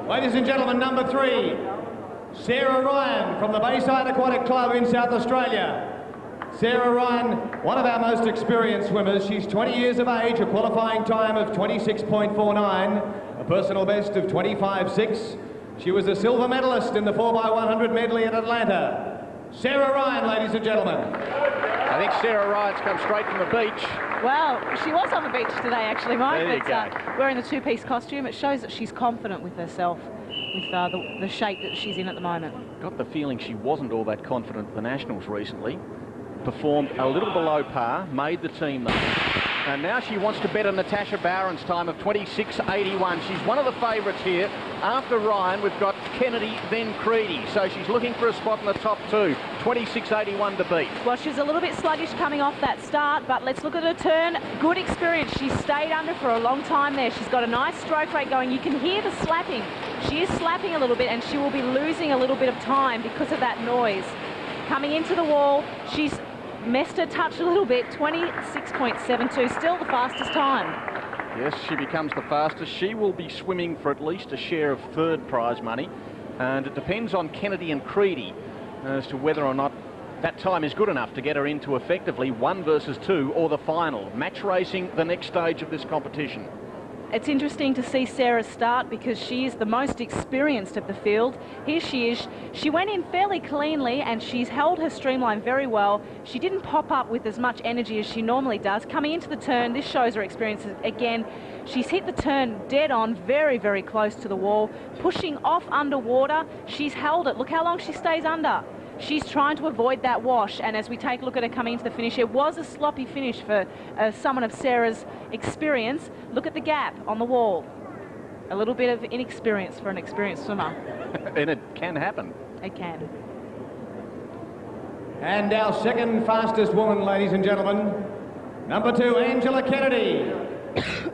Ladies and gentlemen, number 3, Sarah Ryan from the Bayside Aquatic Club in South Australia. Sarah Ryan, one of our most experienced swimmers. She's 20 years of age, a qualifying time of 26.49, a personal best of 25.6. She was a silver medalist in the 4x100 medley at Atlanta. Sarah Ryan, ladies and gentlemen. I think Sarah Ryan's come straight from the beach. Well, she was on the beach today, actually, Mike. There you go. Wearing the two-piece costume, it shows that she's confident with herself, with the shape that she's in at the moment. Got the feeling she wasn't all that confident at the Nationals recently. Performed a little below par, made the team though. And now she wants to bet on Natasha Barron's time of 26.81. She's one of the favourites here. After Ryan, we've got Kennedy, then Creedy. So she's looking for a spot in the top 2. 26.81 to beat. Well, she's a little bit sluggish coming off that start, but let's look at her turn. Good experience. She's stayed under for a long time there. She's got a nice stroke rate going. You can hear the slapping. She is slapping a little bit, and she will be losing a little bit of time because of that noise. Coming into the wall, she's messed her touch a little bit. 26.72, still the fastest time. Yes, she becomes the fastest. She will be swimming for at least a share of third prize money, and it depends on Kennedy and Creedy as to whether or not that time is good enough to get her into effectively 1 versus 2 or the final. Match racing, the next stage of this competition. It's interesting to see Sarah start because she is the most experienced of the field. Here she is. She went in fairly cleanly and she's held her streamline very well. She didn't pop up with as much energy as she normally does. Coming into the turn, this shows her experience again. She's hit the turn dead on, very, very close to the wall. Pushing off underwater, she's held it. Look how long she stays under. She's trying to avoid that wash, and as we take a look at her coming into the finish, it was a sloppy finish for someone of Sarah's experience. Look at the gap on the wall. A little bit of inexperience for an experienced swimmer. And it can happen. It can. And our second fastest woman, ladies and gentlemen, number 2, Angela Kennedy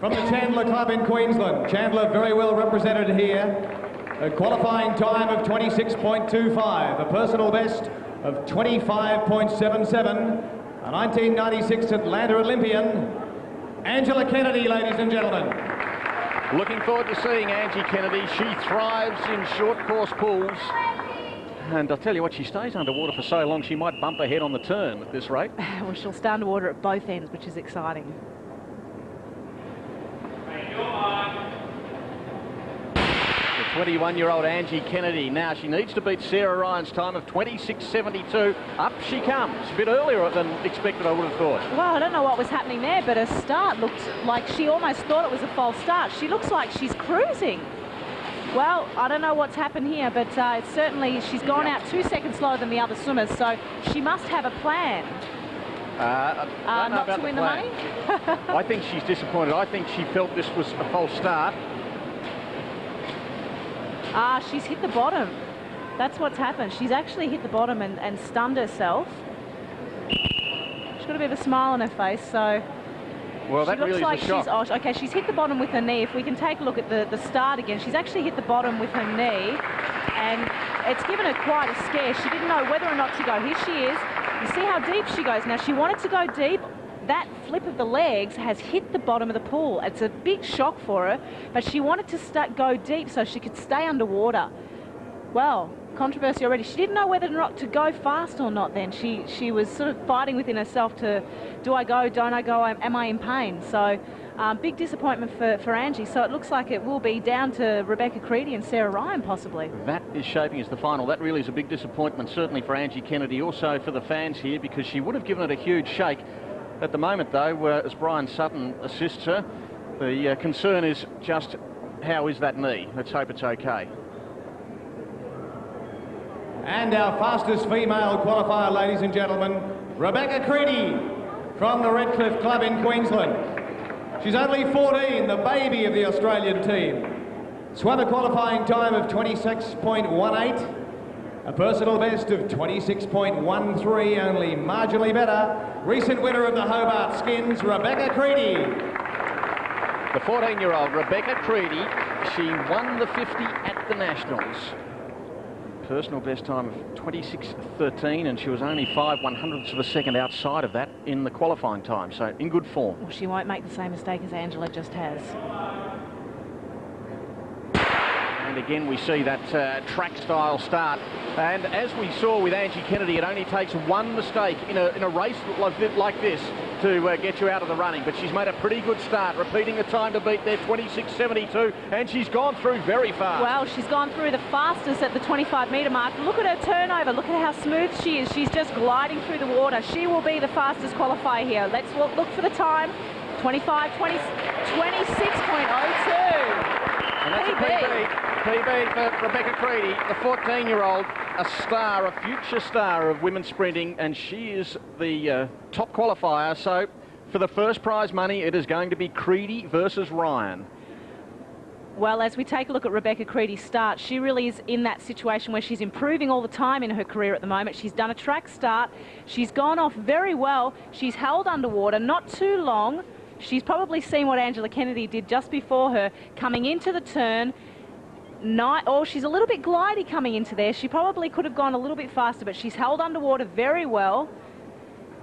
from the Chandler Club in Queensland. Chandler very well represented here. A qualifying time of 26.25, a personal best of 25.77, a 1996 Atlanta Olympian, Angela Kennedy, ladies and gentlemen. Looking forward to seeing Angie Kennedy. She thrives in short course pools. And I'll tell you what, she stays underwater for so long, she might bump her head on the turn at this rate. Well, she'll stay underwater at both ends, which is exciting. The 21-year-old Angie Kennedy. Now she needs to beat Sarah Ryan's time of 26.72. Up she comes. A bit earlier than expected, I would have thought. Well, I don't know what was happening there, but her start looked like she almost thought it was a false start. She looks like she's cruising. Well, I don't know what's happened here, but certainly she's gone out 2 seconds slower than the other swimmers, so she must have a plan. Not to win the money? I think she's disappointed. I think she felt this was a false start. She's hit the bottom. That's what's happened. She's actually hit the bottom and stunned herself. She's got a bit of a smile on her face, so... Well, that really is a shock. Okay, she's hit the bottom with her knee. If we can take a look at the start again, she's actually hit the bottom with her knee, and it's given her quite a scare. She didn't know whether or not to go. Here she is. You see how deep she goes. Now, she wanted to go deep. That flip of the legs has hit the bottom of the pool. It's a big shock for her, but she wanted to go deep so she could stay underwater. Well, controversy already. She didn't know whether or not to go fast or not then. She was sort of fighting within herself to, do I go, don't I go, am I in pain? So big disappointment for Angie. So it looks like it will be down to Rebecca Creedy and Sarah Ryan possibly. That is shaping as the final. That really is a big disappointment, certainly for Angie Kennedy, also for the fans here, because she would have given it a huge shake. At the moment, though, as Brian Sutton assists her, the concern is just how is that knee? Let's hope it's okay. And our fastest female qualifier, ladies and gentlemen, Rebecca Creedy from the Redcliffe Club in Queensland. She's only 14, the baby of the Australian team. Swam a qualifying time of 26.18, a personal best of 26.13, only marginally better. Recent winner of the Hobart Skins, Rebecca Creedy. The 14-year-old Rebecca Creedy, she won the 50 at the Nationals. Personal best time of 26.13, and she was only 5/100ths of a second outside of that in the qualifying time, so in good form. Well, she won't make the same mistake as Angela just has. And again, we see that track-style start. And as we saw with Angie Kennedy, it only takes one mistake in a race like this to get you out of the running. But she's made a pretty good start, repeating the time to beat there, 26.72, and she's gone through very fast. Well, she's gone through the fastest at the 25-metre mark. Look at her turnover. Look at how smooth she is. She's just gliding through the water. She will be the fastest qualifier here. Let's look for the time. 26.02. And that's a PB for Rebecca Creedy, the 14-year-old, a star, a future star of women's sprinting, and she is the top qualifier. So for the first prize money, it is going to be Creedy versus Ryan. Well, as we take a look at Rebecca Creedy's start, she really is in that situation where she's improving all the time in her career at the moment. She's done a track start. She's gone off very well. She's held underwater not too long. She's probably seen what Angela Kennedy did just before her, coming into the turn. She's a little bit glidey coming into there. She probably could have gone a little bit faster, but she's held underwater very well.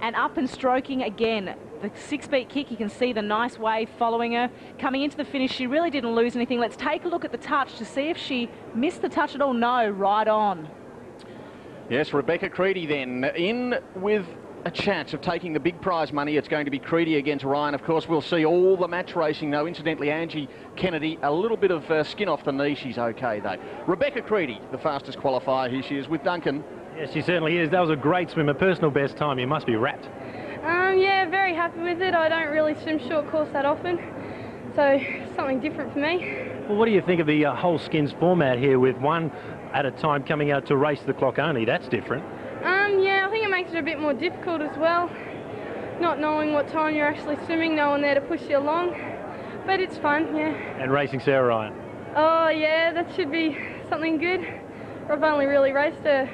And up and stroking again. The 6-beat kick, you can see the nice wave following her. Coming into the finish, she really didn't lose anything. Let's take a look at the touch to see if she missed the touch at all. No, right on. Yes, Rebecca Creedy then in with a chance of taking the big prize money. It's going to be Creedy against Ryan. Of course, we'll see all the match racing, though. Incidentally, Angie Kennedy, a little bit of skin off the knee. She's okay, though. Rebecca Creedy, the fastest qualifier. Here she is with Duncan. Yes, she certainly is. That was a great swim, a personal best time. You must be wrapped. Yeah, very happy with it. I don't really swim short course that often, so something different for me. Well, what do you think of the whole skins format here with one at a time coming out to race the clock only? That's different. Yeah, I think it makes it a bit more difficult as well. Not knowing what time you're actually swimming, no one there to push you along. But it's fun, yeah. And racing Sarah Ryan. Oh, yeah, that should be something good. I've only really raced a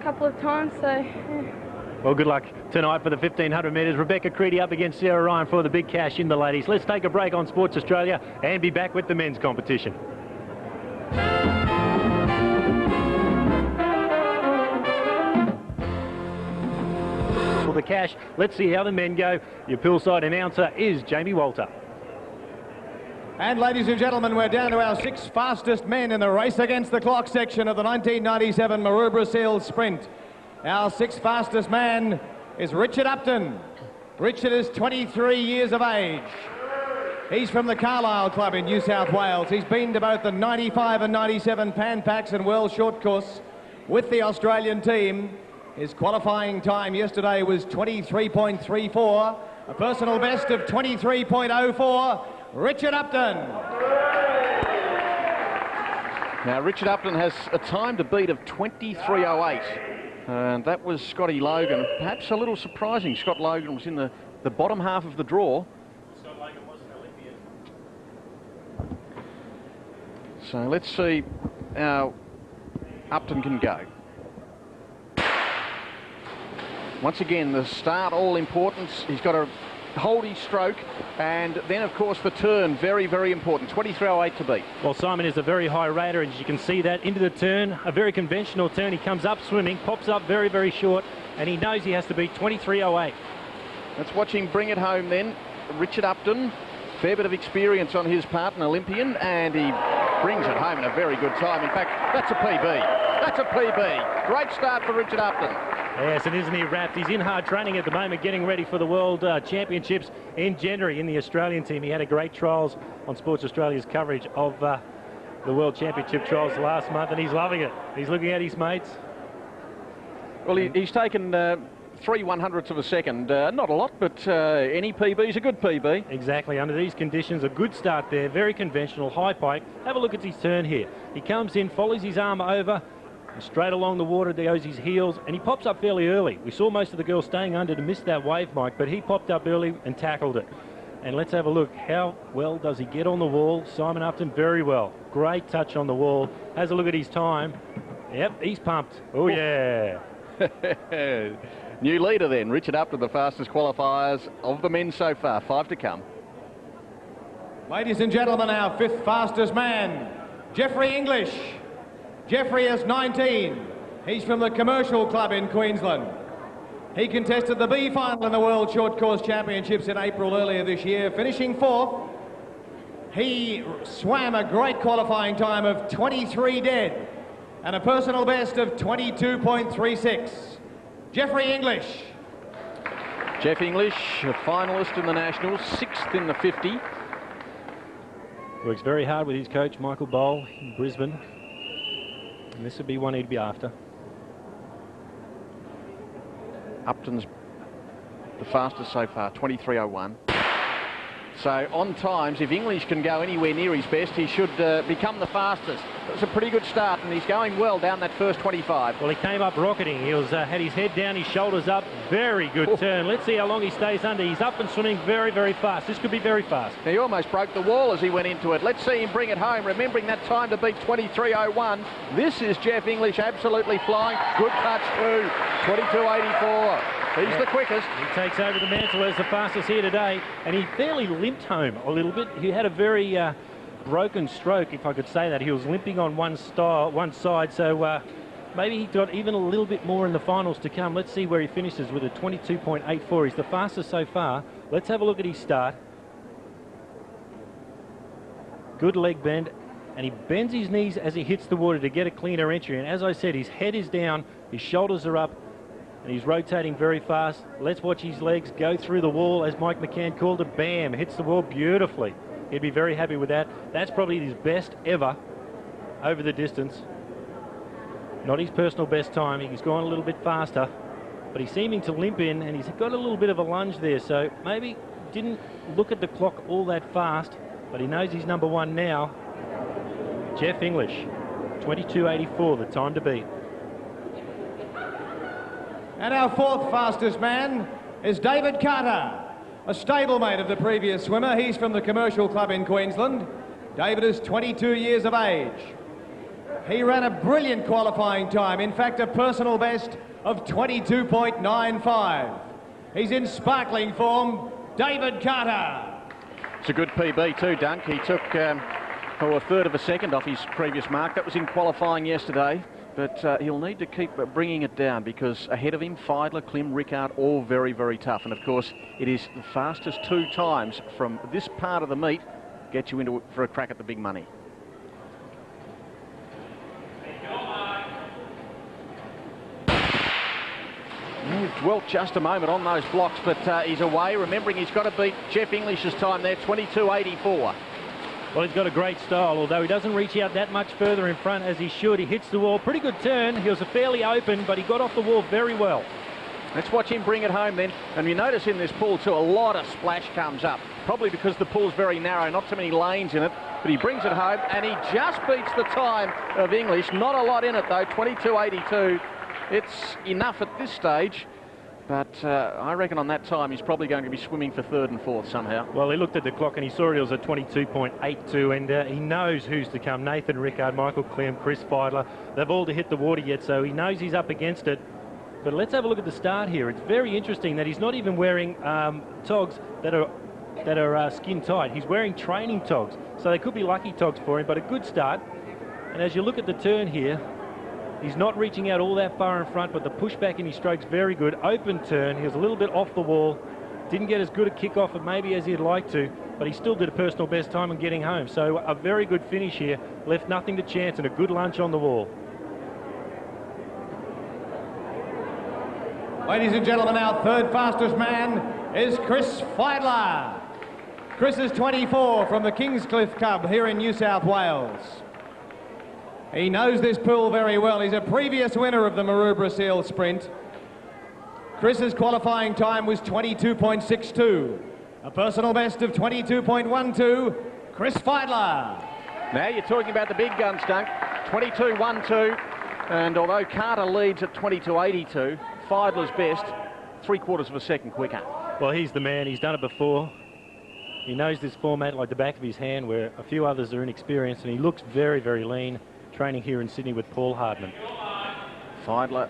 couple of times, so yeah. Well, good luck tonight for the 1,500 metres. Rebecca Creedy up against Sarah Ryan for the big cash in the ladies. Let's take a break on Sports Australia and be back with the men's competition. For the cash, let's see how the men go. Your poolside announcer is Jamie Walter. And ladies and gentlemen, we're down to our 6 fastest men in the race against the clock section of the 1997 Maroubra Seals Sprint. Our 6th fastest man is Richard Upton. Richard is 23 years of age. He's from the Carlisle Club in New South Wales. He's been to both the 95 and 97 Pan Pacs and World Short Course with the Australian team. His qualifying time yesterday was 23.34, a personal best of 23.04. Richard Upton. Now, Richard Upton has a time to beat of 23.08. And that was Scotty Logan. Perhaps a little surprising. Scott Logan was in the bottom half of the draw. Scott Logan was an Olympian. So let's see how Upton can go. Once again, the start all important. He's got to hold his stroke, and then of course the turn, very, very important. 23.08 to beat. Well, Simon is a very high rater, and as you can see that into the turn, a very conventional turn. He comes up swimming, pops up very, very short, and he knows he has to beat 23.08. Let's watch him bring it home then. Richard Upton, fair bit of experience on his part, an Olympian, and he brings it home in a very good time. In fact, that's a PB. That's a PB. Great start for Richard Upton. Yes, and isn't he wrapped? He's in hard training at the moment, getting ready for the World Championships in January in the Australian team. He had a great trials on Sports Australia's coverage of the World Championship trials last month, and he's loving it. He's looking at his mates. Well, he's taken 3/100ths of a second. Not a lot, but any PB is a good PB. Exactly. Under these conditions, a good start there. Very conventional, high pike. Have a look at his turn here. He comes in, follows his arm over, and straight along the water goes his heels, and he pops up fairly early. We saw most of the girls staying under to miss that wave, Mike, but he popped up early and tackled it. And let's have a look. How well does he get on the wall? Simon Upton, very well. Great touch on the wall. Has a look at his time. Yep, he's pumped. Oh, yeah. New leader then, Richard Upton, the fastest qualifiers of the men so far. 5 to come. Ladies and gentlemen, our 5th fastest man, Jeffrey English. Jeffrey is 19. He's from the Commercial Club in Queensland. He contested the B final in the World Short Course Championships in April earlier this year, finishing 4th. He swam a great qualifying time of 23 dead and a personal best of 22.36. Jeffrey English. Jeff English, a finalist in the Nationals, 6th in the 50. Works very hard with his coach, Michael Bowl, in Brisbane. And this would be one he'd be after. Upton's the fastest so far, 23.01. So on times, if English can go anywhere near his best, he should become the fastest. It's a pretty good start, and he's going well down that first 25. Well, he came up rocketing. He had his head down, his shoulders up. Very good turn. Let's see how long he stays under. He's up and swimming very, very fast. This could be very fast. He almost broke the wall as he went into it. Let's see him bring it home, remembering that time to beat 23.01. This is Jeff English absolutely flying. Good touch too, 22.84. He's the quickest. He takes over the mantle as the fastest here today, and he fairly limped home a little bit. He had a very broken stroke, if I could say that. He was limping on one side, so maybe he got even a little bit more in the finals to come. Let's see where he finishes with a 22.84. He's the fastest so far. Let's have a look at his start. Good leg bend, and he bends his knees as he hits the water to get a cleaner entry. And as I said, his head is down, his shoulders are up, and he's rotating very fast. Let's watch his legs go through the wall, as Mike McCann called it. Bam, hits the wall beautifully. He'd be very happy with that. That's probably his best ever over the distance. Not his personal best time. He's gone a little bit faster, but he's seeming to limp in, and he's got a little bit of a lunge there, so maybe didn't look at the clock all that fast, but he knows he's number one now. Jeff English, 22.84, the time to beat. And our fourth fastest man is David Carter, a stablemate of the previous swimmer. He's from the Commercial Club in Queensland. David is 22 years of age. He ran a brilliant qualifying time, in fact a personal best of 22.95. He's in sparkling form, David Carter. It's a good PB too, Dunk. He took a third of a second off his previous mark. That was in qualifying yesterday. But he'll need to keep bringing it down, because ahead of him, Feidler, Klim, Rickard, all very, very tough. And of course, it is the fastest two times from this part of the meet get you into for a crack at the big money. Well, just a moment on those blocks, but he's away. Remembering he's got to beat Jeff English's time there, 22.84. Well, he's got a great style, although he doesn't reach out that much further in front as he should. He hits the wall. Pretty good turn. He was fairly open, but he got off the wall very well. Let's watch him bring it home then. And you notice in this pool too, a lot of splash comes up. Probably because the pool's very narrow, not too many lanes in it. But he brings it home, and he just beats the time of English. Not a lot in it though, 22.82. It's enough at this stage. But I reckon on that time he's probably going to be swimming for third and fourth somehow. Well, he looked at the clock and he saw it was at 22.82, and he knows who's to come. Nathan Rickard, Michael Clem, Chris Feidler. They've all to hit the water yet, so he knows he's up against it. But let's have a look at the start here. It's very interesting that he's not even wearing togs that are skin tight. He's wearing training togs, so they could be lucky togs for him, but a good start. And as you look at the turn here, he's not reaching out all that far in front, but the pushback in his stroke's very good. Open turn. He was a little bit off the wall. Didn't get as good a kick off maybe as he'd like to, but he still did a personal best time in getting home. So a very good finish here. Left nothing to chance, and a good lunch on the wall. Ladies and gentlemen, our third fastest man is Chris Feidler. Chris is 24 from the Kingscliff Cub here in New South Wales. He knows this pool very well. He's a previous winner of the Maroubra Seal Sprint. Chris's qualifying time was 22.62. A personal best of 22.12. Chris Feidler. Now you're talking about the big guns, Dunk. 22.12. And although Carter leads at 22.82, Feidler's best, 3/4 of a second quicker. Well, he's the man. He's done it before. He knows this format like the back of his hand, where a few others are inexperienced, and he looks very, very lean, training here in Sydney with Paul Hardman. Feidler,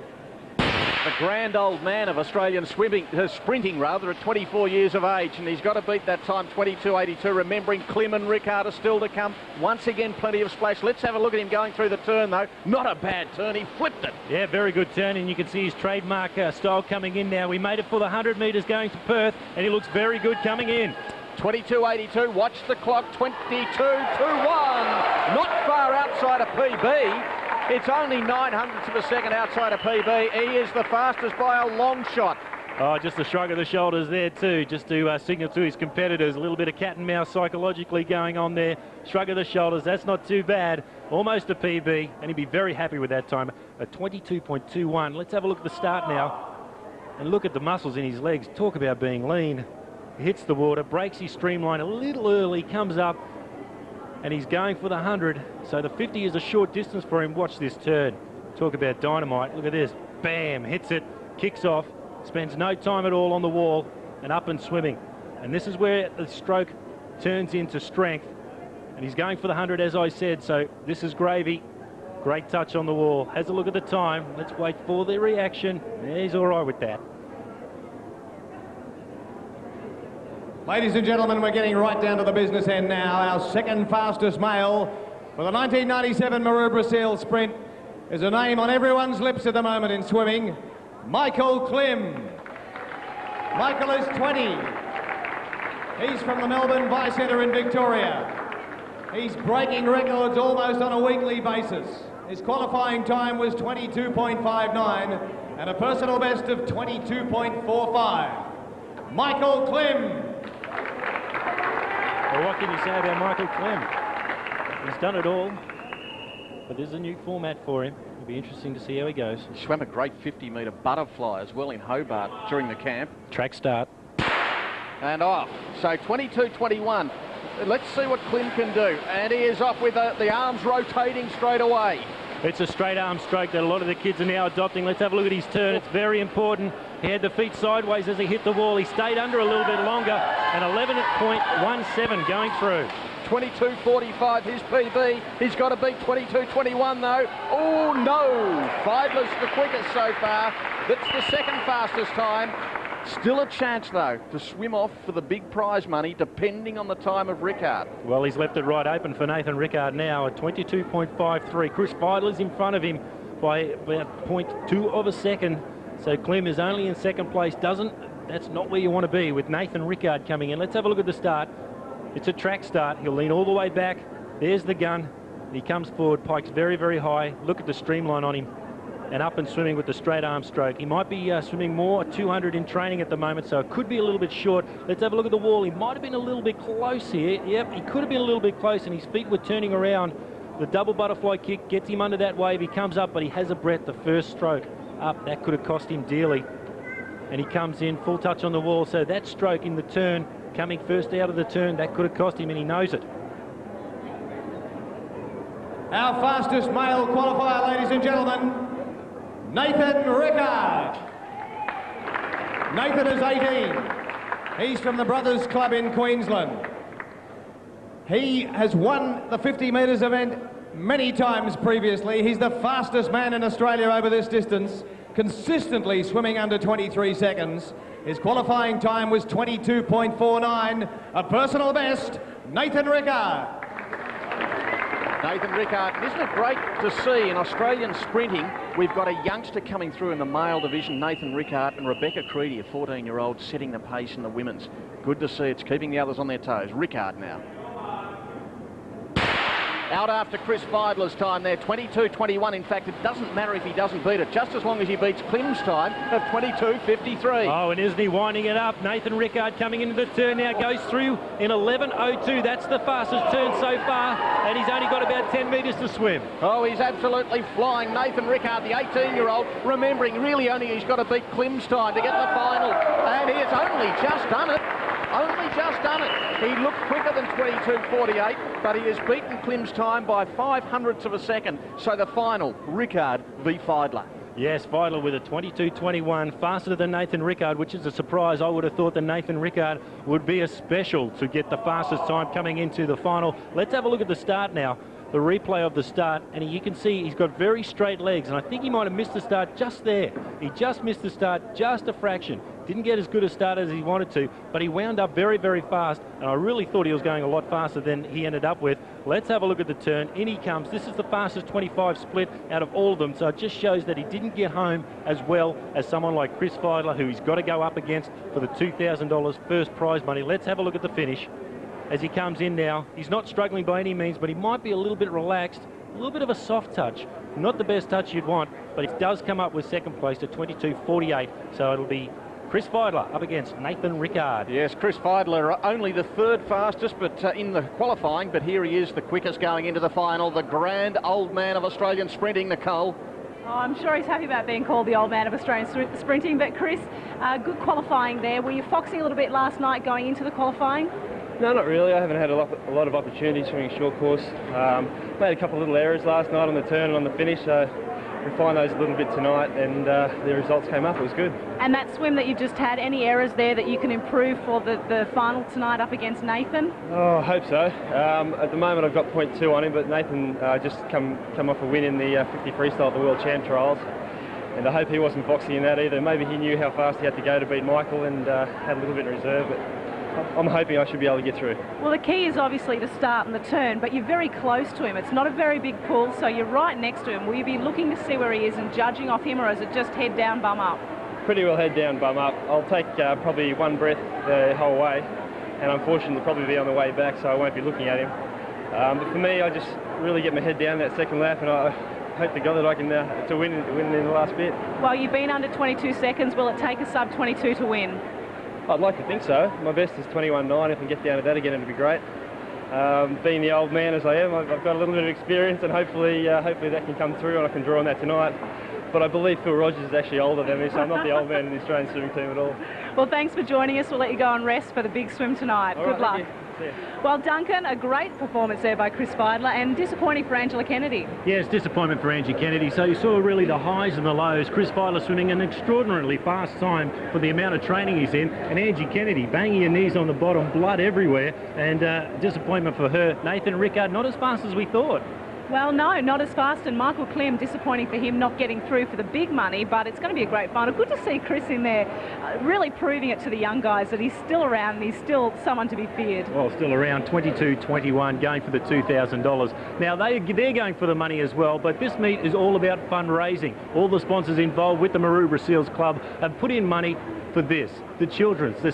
the grand old man of Australian sprinting rather, at 24 years of age, and he's got to beat that time, 22.82. Remembering Klim and Rickard are still to come. Once again, plenty of splash. Let's have a look at him going through the turn, though. Not a bad turn. He flipped it. Yeah, very good turn, and you can see his trademark style coming in now. We made it for the 100 metres going to Perth, and he looks very good coming in. 22.82, watch the clock, 22.21. Not far outside of PB. It's only 900ths of a second outside of PB. He is the fastest by a long shot. Oh, just a shrug of the shoulders there too, just to signal to his competitors. A little bit of cat and mouse psychologically going on there. Shrug of the shoulders, that's not too bad. Almost a PB, and he'd be very happy with that time. A 22.21. Let's have a look at the start now. And look at the muscles in his legs. Talk about being lean. He hits the water, breaks his streamline a little early, comes up, and he's going for the 100. So the 50 is a short distance for him. Watch this turn. Talk about dynamite. Look at this. Bam, hits it, kicks off, spends no time at all on the wall, and up and swimming. And this is where the stroke turns into strength. And he's going for the 100, as I said, so this is gravy. Great touch on the wall. Has a look at the time. Let's wait for the reaction. Yeah, he's all right with that. Ladies and gentlemen, we're getting right down to the business end now. Our second fastest male for the 1997 Maroubra Seal Sprint is a name on everyone's lips at the moment in swimming, Michael Klim. Michael is 20. He's from the Melbourne Bicentre in Victoria. He's breaking records almost on a weekly basis. His qualifying time was 22.59 and a personal best of 22.45. Michael Klim. Well, what can you say about Michael Klim? He's done it all, but there's a new format for him. It'll be interesting to see how he goes. He swam a great 50-metre butterfly as well in Hobart during the camp. Track start. And off. So 22.21. Let's see what Klim can do. And he is off with the arms rotating straight away. It's a straight arm stroke that a lot of the kids are now adopting. Let's have a look at his turn. It's very important. He had the feet sideways as he hit the wall. He stayed under a little bit longer, and 11.17 going through. 22.45 his PB. He's got to beat 22.21 though. Oh no! Fideless the quickest so far. That's the second fastest time. Still a chance though to swim off for the big prize money depending on the time of Rickard. Well, he's left it right open for Nathan Rickard now at 22.53. Chris Fiedler's in front of him by about 0.2 of a second. So Klim is only in second place. That's not where you want to be with Nathan Rickard coming in. Let's have a look at the start. It's a track start. He'll lean all the way back. There's the gun. He comes forward, pikes very, very high. Look at the streamline on him. And up and swimming with the straight arm stroke. He might be swimming more 200 in training at the moment, so it could be a little bit short. Let's have a look at the wall. He might have been a little bit close here. Yep, he could have been a little bit close, and his feet were turning around. The double butterfly kick gets him under that wave. He comes up, but he has a breath. The first stroke up, that could have cost him dearly. And he comes in, full touch on the wall. So that stroke in the turn, coming first out of the turn, that could have cost him, and he knows it. Our fastest male qualifier, ladies and gentlemen, Nathan Rickard. Nathan is 18. He's from the Brothers Club in Queensland. He has won the 50 metres event many times previously. He's the fastest man in Australia over this distance, consistently swimming under 23 seconds. His qualifying time was 22.49, a personal best, Nathan Rickard. Nathan Rickard, isn't it great to see in Australian sprinting, we've got a youngster coming through in the male division, Nathan Rickard, and Rebecca Creedy, a 14-year-old, setting the pace in the women's. Good to see. It's keeping the others on their toes. Rickard now. Out after Chris Fiedler's time there, 22.21. In fact, it doesn't matter if he doesn't beat it, just as long as he beats Klim's time of 22.53. Oh, and isn't he winding it up? Nathan Rickard coming into the turn now, goes through in 11.02. That's the fastest turn so far, and he's only got about 10 metres to swim. Oh, he's absolutely flying. Nathan Rickard, the 18-year-old, remembering really only he's got to beat Klim's time to get the final, and he has only just done it. Only just done it. He looked quicker than 22.48, but he has beaten Klim's time by 0.05 of a second. So the final, Rickard v Fiedler. Yes, Fiedler with a 22.21, faster than Nathan Rickard, which is a surprise. I would have thought that Nathan Rickard would be a special to get the fastest time coming into the final. Let's have a look at the start now. The replay of the start, and you can see he's got very straight legs, and I think he might have missed the start just there. He just missed the start just a fraction. Didn't get as good a start as he wanted to, but he wound up very, very fast, and I really thought he was going a lot faster than he ended up with. Let's have a look at the turn. In he comes. This is the fastest 25 split out of all of them, so it just shows that he didn't get home as well as someone like Chris Feidler, who he's got to go up against for the $2,000 first prize money. Let's have a look at the finish. As he comes in now, he's not struggling by any means, but he might be a little bit relaxed, a little bit of a soft touch. Not the best touch you'd want, but it does come up with second place at 22.48, so it'll be Chris Feidler up against Nathan Rickard. Yes, Chris Feidler, only the third fastest but in the qualifying, but here he is, the quickest going into the final, the grand old man of Australian sprinting, Nicole. Oh, I'm sure he's happy about being called the old man of Australian sprinting, but Chris, good qualifying there. Were you foxing a little bit last night going into the qualifying? No, not really. I haven't had a lot of opportunities swimming short course. Made a couple of little errors last night on the turn and on the finish, so refined those a little bit tonight, and the results came up. It was good. And that swim that you've just had, any errors there that you can improve for the final tonight up against Nathan? Oh, I hope so. At the moment I've got 0.2 on him, but Nathan just come off a win in the 50 freestyle at the World Champ Trials, and I hope he wasn't foxy in that either. Maybe he knew how fast he had to go to beat Michael and had a little bit in reserve, but I'm hoping I should be able to get through. Well, the key is obviously the start and the turn, but you're very close to him. It's not a very big pool, so you're right next to him. Will you be looking to see where he is and judging off him, or is it just head down, bum up? Pretty well head down, bum up. I'll take probably one breath the whole way, and unfortunately probably be on the way back, so I won't be looking at him. But for me, I just really get my head down that second lap, and I hope to God that I can to win in the last bit. Well, you've been under 22 seconds. Will it take a sub 22 to win? I'd like to think so. My best is 21.9. If I can get down to that again, it'd be great. Being the old man as I am, I've got a little bit of experience, and hopefully that can come through and I can draw on that tonight. But I believe Phil Rogers is actually older than me, so I'm not the old man in the Australian swimming team at all. Well, thanks for joining us. We'll let you go and rest for the big swim tonight. Good luck. Well, Duncan, a great performance there by Chris Feidler, and disappointing for Angela Kennedy. Yes, disappointment for Angie Kennedy. So you saw really the highs and the lows. Chris Feidler swimming an extraordinarily fast time for the amount of training he's in, and Angie Kennedy banging her knees on the bottom, blood everywhere, and disappointment for her. Nathan Rickard, not as fast as we thought. Well, no, not as fast, and Michael Klim, disappointing for him not getting through for the big money, but it's going to be a great final. Good to see Chris in there, really proving it to the young guys that he's still around and he's still someone to be feared. Well, still around 22.21, going for the $2,000. Now, they're going for the money as well, but this meet is all about fundraising. All the sponsors involved with the Maroubra Seals Club have put in money for this, the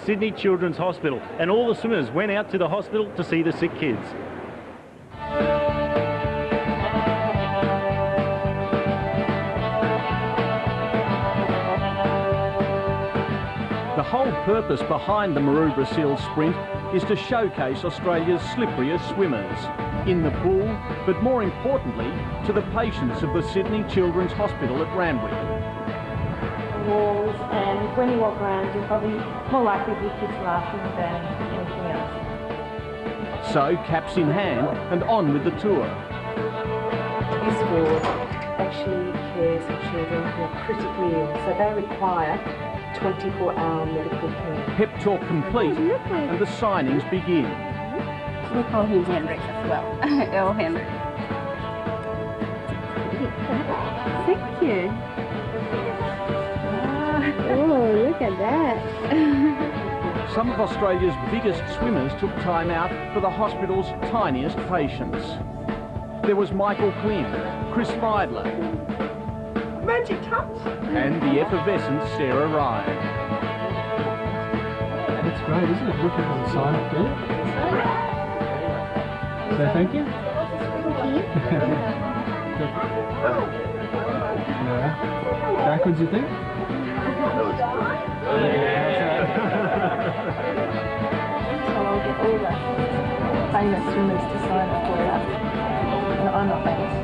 Sydney Children's Hospital, and all the swimmers went out to the hospital to see the sick kids. The whole purpose behind the Maroubra Seals Sprint is to showcase Australia's slipperiest swimmers in the pool, but more importantly, to the patients of the Sydney Children's Hospital at Randwick. Walls, and when you walk around, you're probably more likely to be kids laughing than anything else. So, caps in hand and on with the tour. This ward actually cares for children who are critically ill, so they require 24-hour medical care. Pep talk complete and the signings begin. We call him Henrik as well. Oh, Henrik. Thank you. Oh, look at that. Some of Australia's biggest swimmers took time out for the hospital's tiniest patients. There was Michael Klim, Chris Feidler, Magic touch. and the effervescent Sarah Ryan. That's great, isn't it? Look at the sign up there. So thank you. Yeah. Backwards, you think? So I'll get all the famous swimmers to sign up for that. No, I'm not famous.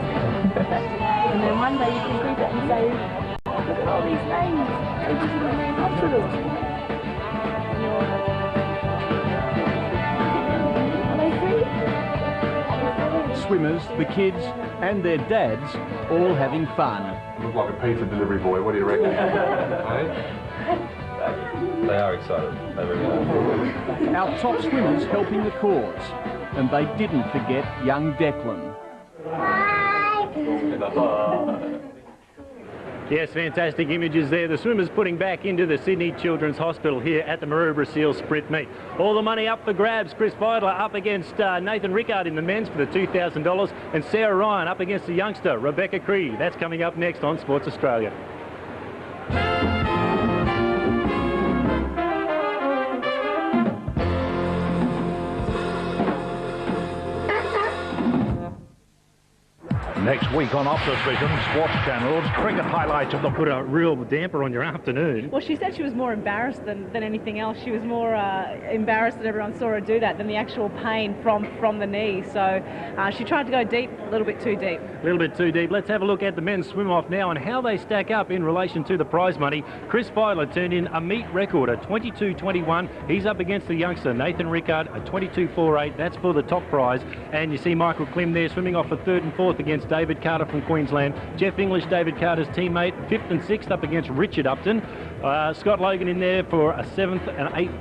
And then one day you can read it and say, look at all these names. They just in the main hospital. Are they free? Swimmers, the kids, and their dads all having fun. Look like a pizza delivery boy. What do you reckon? They are excited. They really are. Our top swimmers helping the cause, and they didn't forget young Declan. Yes, fantastic images there. The swimmers putting back into the Sydney Children's Hospital here at the Maroubra Seal Sprint Meet. All the money up for grabs. Chris Vidler up against Nathan Rickard in the men's for the $2,000, and Sarah Ryan up against the youngster Rebecca Creedy. That's coming up next on Sports Australia. Next week on Optus Vision, Sports Channel's cricket highlights of the... Put a real damper on your afternoon. Well, she said she was more embarrassed than anything else. She was more embarrassed that everyone saw her do that than the actual pain from the knee. So she tried to go deep, a little bit too deep. A little bit too deep. Let's have a look at the men's swim-off now and how they stack up in relation to the prize money. Chris Vidler turned in a meet record at 22.21. He's up against the youngster Nathan Rickard at 22.48. That's for the top prize. And you see Michael Klim there swimming off for third and fourth against David Carter from Queensland. Jeff English, David Carter's teammate, fifth and sixth up against Richard Upton. Scott Logan in there for a seventh and eighth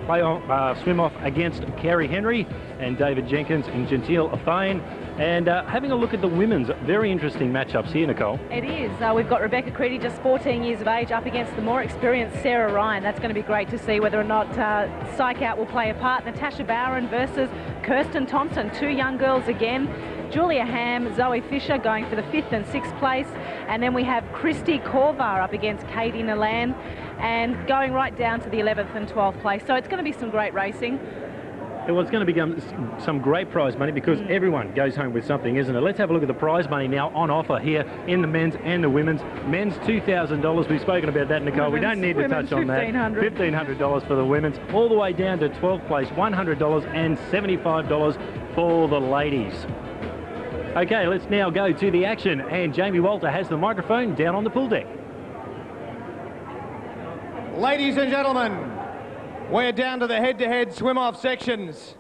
swim-off against Kerry Henry, and David Jenkins and Gentile Athane. And having a look at the women's, very interesting matchups here, Nicole. It is. We've got Rebecca Creedy, just 14 years of age, up against the more experienced Sarah Ryan. That's going to be great to see whether or not Psych Out will play a part. Natasha Bowen versus Kirsten Thompson, two young girls again. Julia Ham, Zoe Fisher going for the 5th and 6th place. And then we have Christy Korvar up against Katie Nalan, and going right down to the 11th and 12th place. So it's going to be some great racing. Well, it's going to become some great prize money because everyone goes home with something, isn't it? Let's have a look at the prize money now on offer here in the men's and the women's. Men's $2,000. We've spoken about that, Nicole. We don't need to touch on that. $1,500 for the women's, all the way down to 12th place, $100 and $75 for the ladies. Okay, let's now go to the action, and Jamie Walter has the microphone down on the pool deck. Ladies and gentlemen, we're down to the head-to-head swim-off sections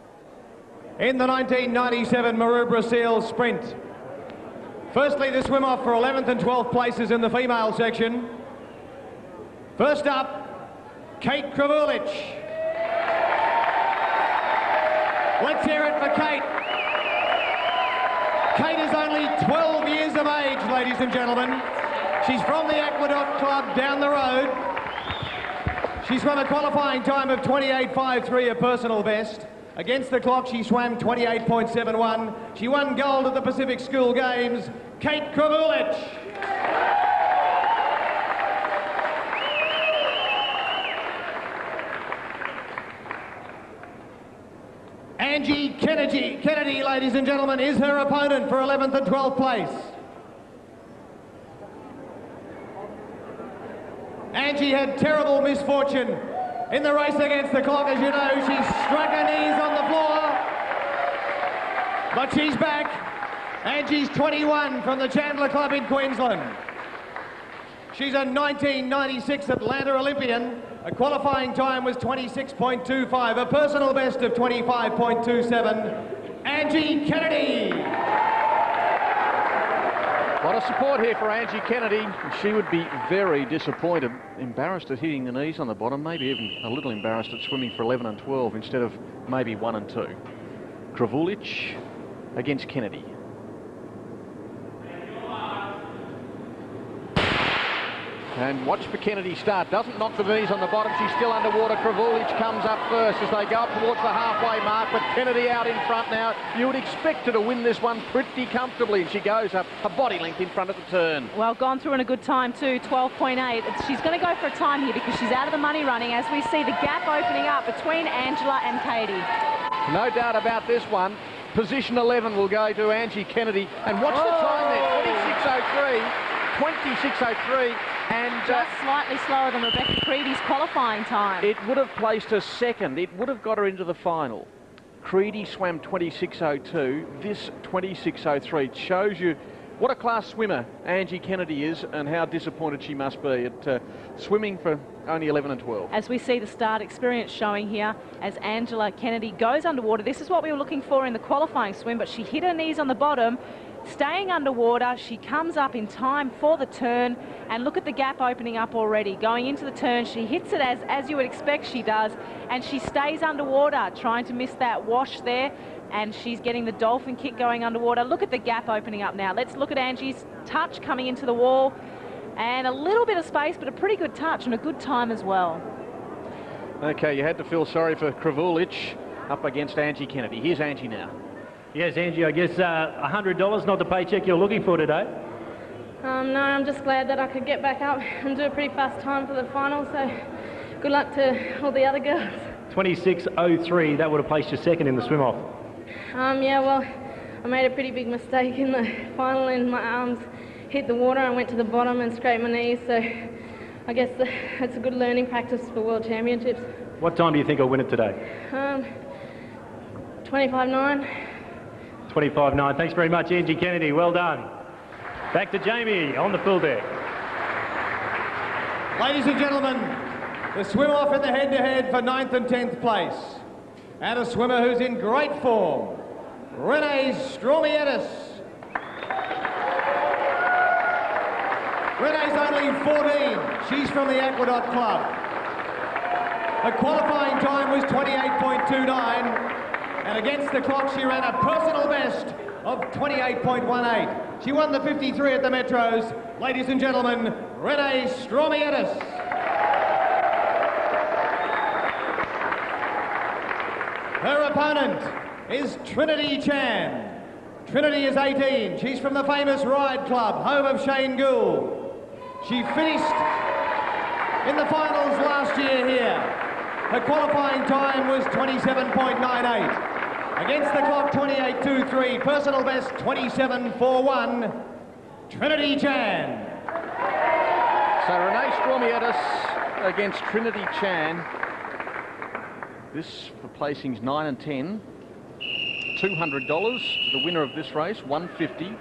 in the 1997 Maroubra Seal Sprint. Firstly, the swim-off for 11th and 12th places in the female section. First up, Kate Kravulich. Let's hear it for Kate. Kate is only 12 years of age, ladies and gentlemen. She's from the Aqueduct Club down the road. She swam a qualifying time of 28.53, a personal best. Against the clock, she swam 28.71. She won gold at the Pacific School Games. Kate Kravulich. Angie Kennedy, ladies and gentlemen, is her opponent for 11th and 12th place. Angie had terrible misfortune in the race against the clock. As you know, she struck her knees on the floor, but she's back. Angie's 21 from the Chandler Club in Queensland. She's a 1996 Atlanta Olympian. A qualifying time was 26.25, a personal best of 25.27. Angie Kennedy. A lot of support here for Angie Kennedy. She would be very disappointed, embarrassed at hitting the knees on the bottom, maybe even a little embarrassed at swimming for 11 and 12 instead of maybe 1 and 2. Kravulich against Kennedy. And watch for Kennedy start. Doesn't knock the knees on the bottom. She's still underwater. Kravulich comes up first as they go up towards the halfway mark, but Kennedy out in front now. You would expect her to win this one pretty comfortably, and she goes up a body length in front of the turn. Well, gone through in a good time too, 12.8. She's going to go for a time here because she's out of the money running as we see the gap opening up between Angela and Katie. No doubt about this one. Position 11 will go to Angie Kennedy. And watch the time there, 26.03. And just slightly slower than Rebecca Creedy's qualifying time. It would have placed her second. It would have got her into the final. Creedy swam 26.02. This 26.03 shows you what a class swimmer Angie Kennedy is and how disappointed she must be at swimming for only 11 and 12. As we see the start experience showing here as Angela Kennedy goes underwater. This is what we were looking for in the qualifying swim, but she hit her knees on the bottom. Staying underwater, she comes up in time for the turn, and look at the gap opening up already. Going into the turn, she hits it as you would expect she does, and she stays underwater, trying to miss that wash there, and she's getting the dolphin kick going underwater. Look at the gap opening up now. Let's look at Angie's touch coming into the wall. And a little bit of space, but a pretty good touch and a good time as well. Okay, you had to feel sorry for Kravulich up against Angie Kennedy. Here's Angie now. Yes, Angie, I guess $100, not the paycheck you're looking for today. No, I'm just glad that I could get back up and do a pretty fast time for the final, so good luck to all the other girls. 26.03, that would have placed you second in the swim-off. Yeah, well, I made a pretty big mistake in the final and my arms hit the water. I went to the bottom and scraped my knees, so I guess that's a good learning practice for World Championships. What time do you think I'll win it today? 25.9. 25.9. Thanks very much, Angie Kennedy. Well done. Back to Jamie on the full deck. Ladies and gentlemen, the swim-off in the head-to-head for 9th and 10th place. And a swimmer who's in great form, Renee Stromiedis. Renee's only 14. She's from the Aqueduct Club. Her qualifying time was 28.29. And against the clock, she ran a personal best of 28.18. She won the 53 at the Metros. Ladies and gentlemen, Renee Stromiedis. Her opponent is Trinity Chan. Trinity is 18. She's from the famous Ride Club, home of Shane Gould. She finished in the finals last year here. Her qualifying time was 27.98. Against the clock, 28.23. Personal best, 27.41. Trinity Chan. So Renee Stromiedis against Trinity Chan. This for placings 9 and 10. $200 to the winner of this race, $150.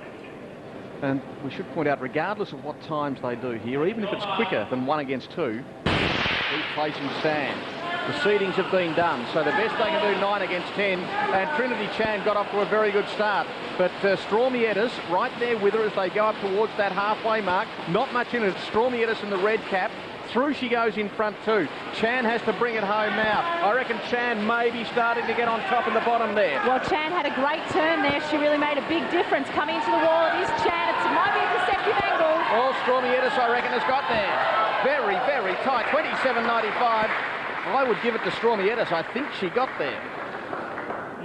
And we should point out, regardless of what times they do here, even if it's quicker than 1 against 2, each placing stand. The seedings have been done, so the best they can do 9 against 10, and Trinity Chan got off to a very good start. But Stromiedis right there with her as they go up towards that halfway mark. Not much in it. Stromiedis in the red cap. Through she goes in front too. Chan has to bring it home now. I reckon Chan may be starting to get on top in the bottom there. Well, Chan had a great turn there. She really made a big difference coming into the wall. It is Chan. It might be a deceptive angle. Oh, Stromiedis, I reckon, has got there. Very, very tight. 27.95. I would give it to Stromiedis. I think she got there.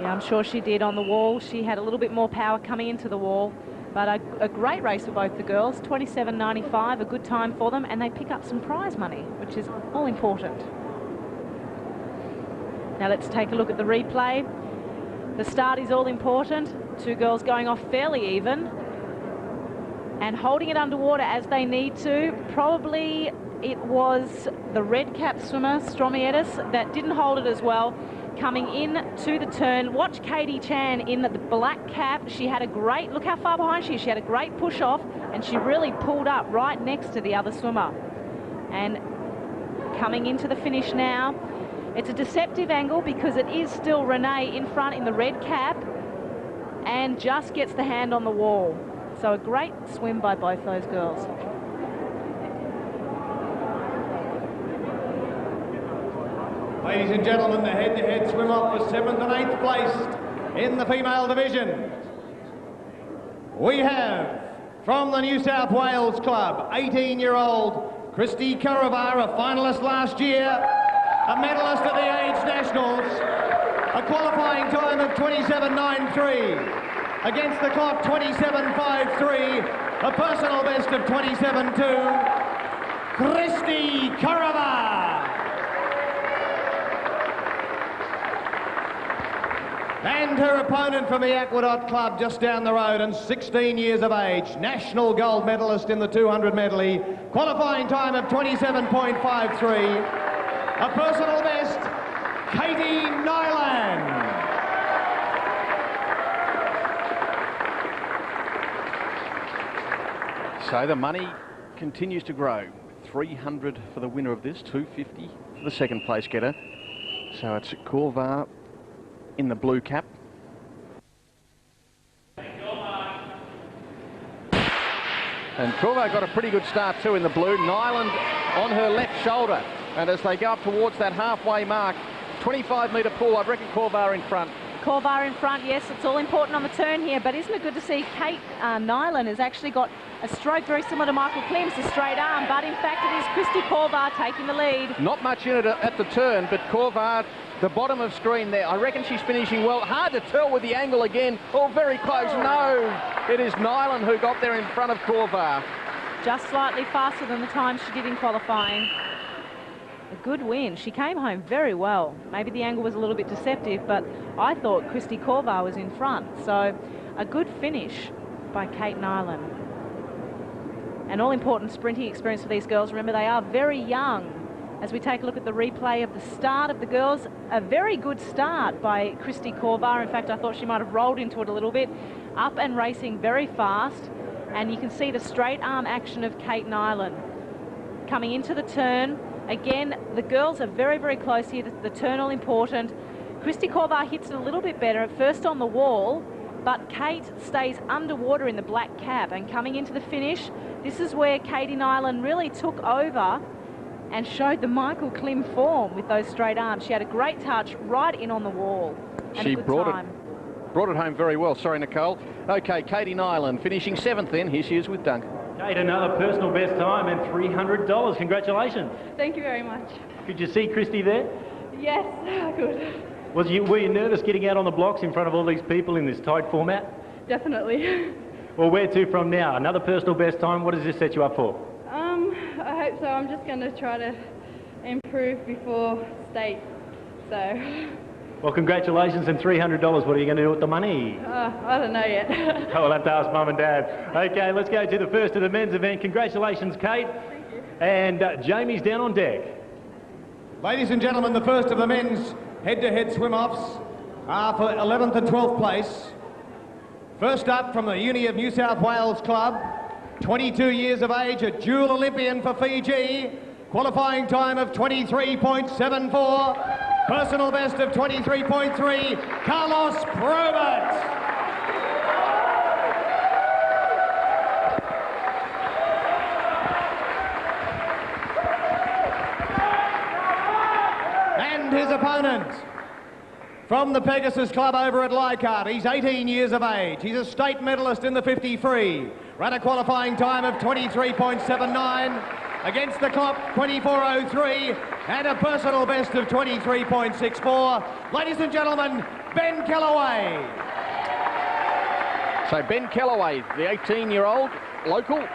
Yeah, I'm sure she did on the wall. She had a little bit more power coming into the wall. But a great race for both the girls. 27.95, a good time for them. And they pick up some prize money, which is all important. Now let's take a look at the replay. The start is all important. Two girls going off fairly even. And holding it underwater as they need to. Probably it was the red cap swimmer, Stromiedis, that didn't hold it as well. Coming in to the turn. Watch Katie Chan in the black cap. She had a great, look how far behind she is. She had a great push off and she really pulled up right next to the other swimmer. And coming into the finish now, it's a deceptive angle because it is still Renee in front in the red cap and just gets the hand on the wall. So a great swim by both those girls. Ladies and gentlemen, the head-to-head swim-off for 7th and 8th place in the female division. We have, from the New South Wales club, 18-year-old Christy Karavar, a finalist last year, a medalist at the Age Nationals, a qualifying time of 27.93. Against the clock, 27.53, a personal best of 27.2. Christy Karavar. And her opponent from the Aqueduct Club just down the road and 16 years of age, national gold medalist in the 200 medley, qualifying time of 27.53, a personal best, Katie Nyland. So the money continues to grow. 300 for the winner of this, 250 for the second place getter. So it's Korvar in the blue cap. And Korvar got a pretty good start too in the blue. Nyland on her left shoulder. And as they go up towards that halfway mark, 25-metre pool, I reckon Korvar in front. Korvar in front, yes, it's all important on the turn here, but isn't it good to see Kate Nyland has actually got a stroke very similar to Michael Klim's, a straight arm, but in fact it is Christy Korvar taking the lead. Not much in it at the turn, but Korvar, the bottom of screen there, I reckon she's finishing well. Hard to tell with the angle again. Oh, very close. No, it is Nyland who got there in front of Korvar. Just slightly faster than the time she did in qualifying. A good win. She came home very well. Maybe the angle was a little bit deceptive, but I thought Christy Korvar was in front. So a good finish by Kate Nyland. An all-important sprinting experience for these girls. Remember, they are very young. As we take a look at the replay of the start of the girls, a very good start by Christy Korvar. In fact, I thought she might have rolled into it a little bit. Up and racing very fast. And you can see the straight arm action of Kate Nyland. Coming into the turn. Again, the girls are very, very close here. The turn all important. Christy Korvar hits it a little bit better at first on the wall, but Kate stays underwater in the black cap. And coming into the finish, this is where Katie Nyland really took over and showed the Michael Klim form with those straight arms. She had a great touch right in on the wall. And She a good brought time. it home very well. Sorry, Nicole. Okay, Katie Nyland finishing 7th then. Here she is with Duncan. Kate, another personal best time and $300. Congratulations. Thank you very much. Could you see Christy there? Yes, good. Were you nervous getting out on the blocks in front of all these people in this tight format? Definitely. Well, where to from now? Another personal best time. What does this set you up for? I hope so. I'm just going to try to improve before state. So, Well, congratulations and $300. What are you going to do with the money? I don't know yet. Oh, we'll have to ask Mum and Dad. Okay, let's go to the first of the men's event. Congratulations, Kate. Thank you. And Jamie's down on deck. Ladies and gentlemen, the first of the men's head-to-head swim-offs are for 11th and 12th place. First up from the Uni of New South Wales Club, 22 years of age, a dual Olympian for Fiji, qualifying time of 23.74, personal best of 23.3, Carlos Probert. And his opponent from the Pegasus Club over at Leichhardt. He's 18 years of age. He's a state medalist in the 50 free. Ran a qualifying time of 23.79. Against the clock, 24.03. And a personal best of 23.64. Ladies and gentlemen, Ben Kellaway. So Ben Kellaway, the 18-year-old local,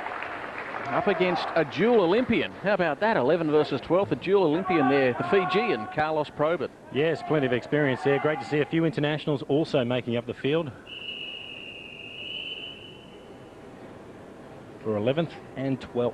up against a dual Olympian. How about that? 11 versus 12, a dual Olympian there, the Fijian, Carlos Probert. Yes, plenty of experience there. Great to see a few internationals also making up the field for 11th and 12th.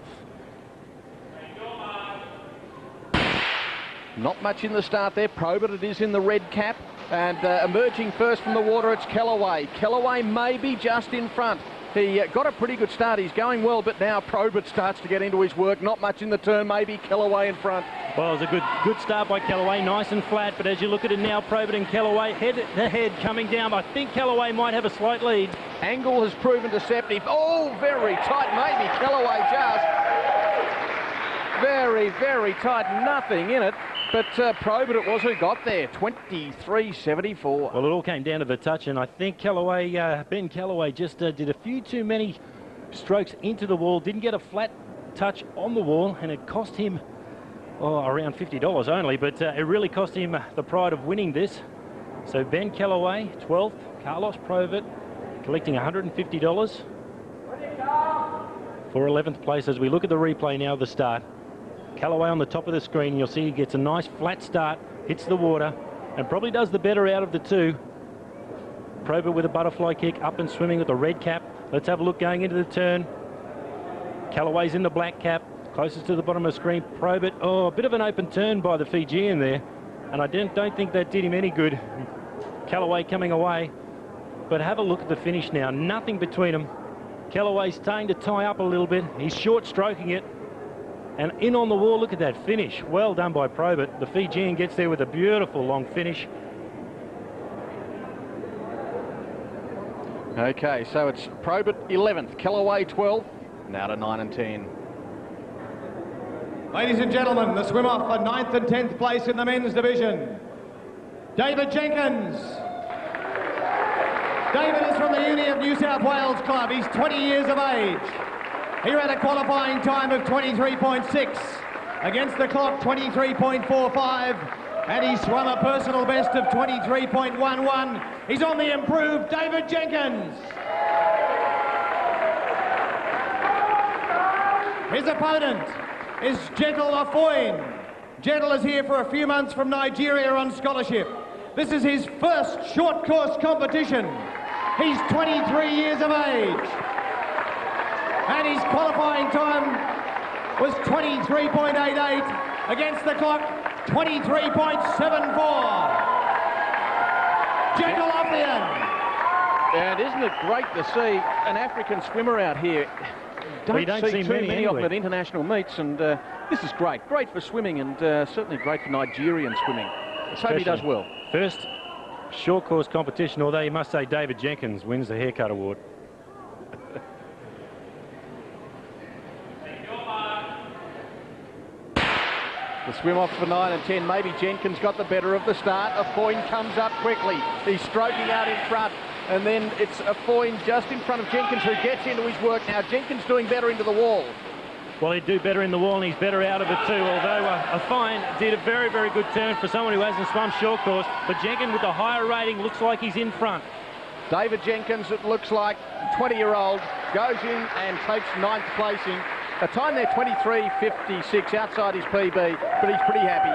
Not much in the start there. Probert, it is in the red cap. And emerging first from the water, it's Kellaway. Kellaway maybe just in front. He got a pretty good start. He's going well, but now Probert starts to get into his work. Not much in the turn, maybe Kellaway in front. Well, it was a good start by Kellaway, nice and flat, but as you look at it now, Probert and Kellaway head-to-head coming down. I think Kellaway might have a slight lead. Angle has proven deceptive. Oh, very tight, maybe Kellaway just. Very, very tight, nothing in it. But Probert it was who got there, 23.74. Well, it all came down to the touch, and I think Kellaway, Ben Kellaway just did a few too many strokes into the wall, didn't get a flat touch on the wall, and it cost him around $50 only, but it really cost him the pride of winning this. So Ben Kellaway, 12th, Carlos Probert collecting $150 for 11th place. As we look at the replay now of the start, Kellaway on the top of the screen, you'll see he gets a nice flat start, hits the water, and probably does the better out of the two. Probert with a butterfly kick, up and swimming with the red cap. Let's have a look going into the turn. Kellaway's in the black cap, closest to the bottom of the screen. Probert, a bit of an open turn by the Fijian there, and I don't think that did him any good. Kellaway coming away, but have a look at the finish now. Nothing between them. Kellaway's starting to tie up a little bit. He's short stroking it. And in on the wall, look at that finish. Well done by Probert. The Fijian gets there with a beautiful long finish. Okay, so it's Probert 11th, Kellaway 12th, now to 9 and 10. Ladies and gentlemen, the swim-off for 9th and 10th place in the men's division. David Jenkins. David is from the Uni of New South Wales Club. He's 20 years of age. He ran a qualifying time of 23.6 against the clock 23.45, and he swum a personal best of 23.11. He's on the improved David Jenkins. His opponent is Gentle Afoyne. Gentle is here for a few months from Nigeria on scholarship. This is his first short course competition. He's 23 years of age. And his qualifying time was 23.88 against the clock 23.74. Gentle Afoyne. And isn't it great to see an African swimmer out here? Don't see too many of them at international meets, and this is great. Great for swimming, and certainly great for Nigerian swimming. Let's hope he does well. First short course competition, although you must say David Jenkins wins the haircut award. The swim off for 9 and 10. Maybe Jenkins got the better of the start. Afoyne comes up quickly. He's stroking out in front. And then it's Afoyne just in front of Jenkins who gets into his work now. Jenkins doing better into the wall. Well, he'd do better in the wall, and he's better out of it too, although Afoyne did a very, very good turn for someone who hasn't swum short course. But Jenkins, with the higher rating, looks like he's in front. David Jenkins, it looks like, 20-year-old, goes in and takes 9th placing. A time there, 23.56, outside his PB, but he's pretty happy.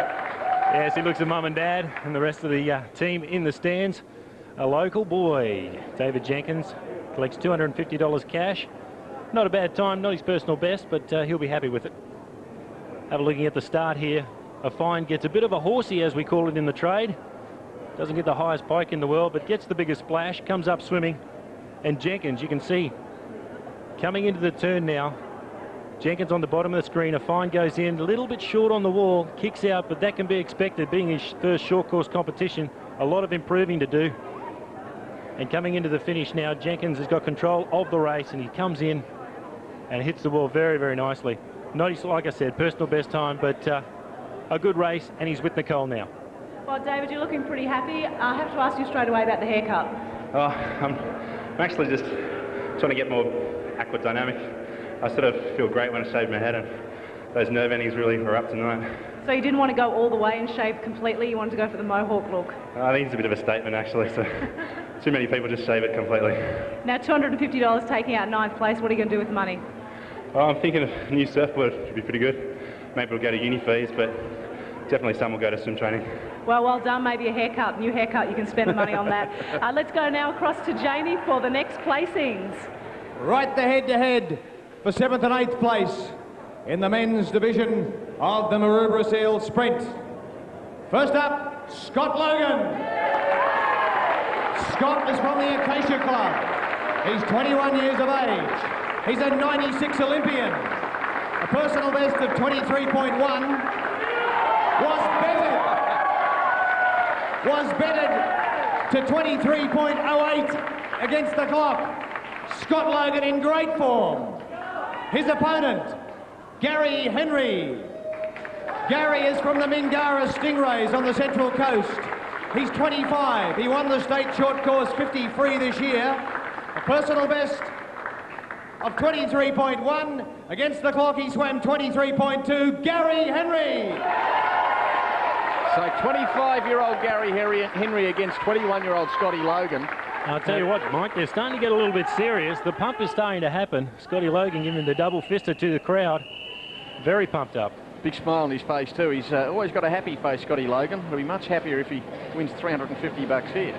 Yes, he looks at mum and dad and the rest of the team in the stands. A local boy, David Jenkins, collects $250 cash. Not a bad time, not his personal best, but he'll be happy with it. Have a looking at the start here. Afoyne gets a bit of a horsey, as we call it in the trade. Doesn't get the highest pike in the world, but gets the biggest splash, comes up swimming. And Jenkins, you can see, coming into the turn now. Jenkins on the bottom of the screen. Afoyne goes in, a little bit short on the wall, kicks out, but that can be expected, being his first short course competition. A lot of improving to do. And coming into the finish now, Jenkins has got control of the race, and he comes in and hits the wall very, very nicely. Not his, like I said, personal best time, but a good race, and he's with Nicole now. Well, David, you're looking pretty happy. I have to ask you straight away about the haircut. Oh, I'm actually just trying to get more aquadynamic. I sort of feel great when I shave my head, and those nerve endings really were up tonight. So you didn't want to go all the way and shave completely, you wanted to go for the mohawk look? I think it's a bit of a statement, actually, so too many people just shave it completely. Now, $250 taking out 9th place, what are you going to do with the money? Oh, I'm thinking a new surfboard would be pretty good. Maybe it'll go to uni fees, but definitely some will go to swim training. Well done. Maybe a haircut, new haircut, you can spend the money on that. Let's go now across to Jamie for the next placings. Right, the head-to-head for 7th and 8th place in the men's division of the Maroubra Seal Sprint. First up, Scott Logan. Scott is from the Acacia Club. He's 21 years of age. He's a 96 Olympian. A personal best of 23.1. Was betted to 23.08 against the clock. Scott Logan in great form. His opponent, Gary Henry. Gary is from the Mingara Stingrays on the Central Coast. He's 25. He won the state short course 50 free this year. A personal best of 23.1. Against the clock, he swam 23.2. Gary Henry. So 25-year-old Gary Henry against 21-year-old Scotty Logan. I'll tell you what, Mike, they're starting to get a little bit serious. The pump is starting to happen. Scotty Logan giving the double fister to the crowd. Very pumped up. Big smile on his face too. He's always got a happy face, Scotty Logan. He'll be much happier if he wins $350 here.